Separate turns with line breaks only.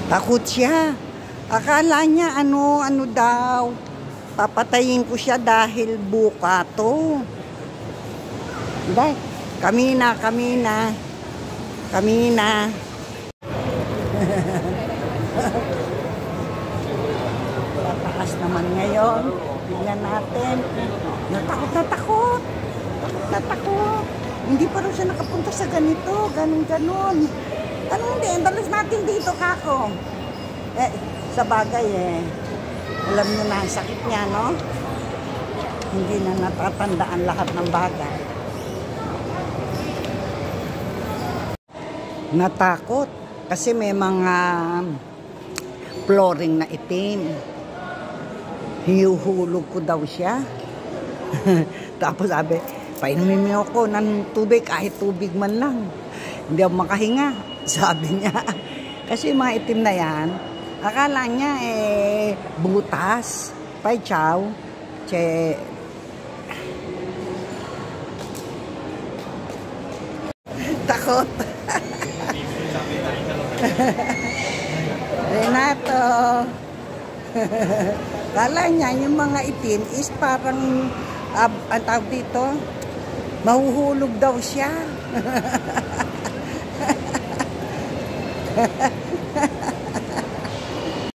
Takot siya. Akala niya ano daw. Papatayin ko siya dahil buka to. Dahil, kami na. Tatakas naman ngayon. Tingnan natin. Natakot. Hindi pa rin siya nakapunta sa ganito. Ganon. Ano hindi? Dalas natin dito, kako. Sa bagay alam nyo na ang sakit niya, no? Hindi na natatandaan lahat ng bagay. Natakot. Kasi may mga flooring na itim. Hinuhulog ko daw siya. Tapos sabi, painumin mo ako ng tubig, kahit tubig man lang. Hindi ako makahinga, sabi niya. Kasi mga itim na yan, akala niya butas. Pai chow. Takot. Renato. Kala niya yung mga itim is parang ang tawag dito, mahuhulog daw siya.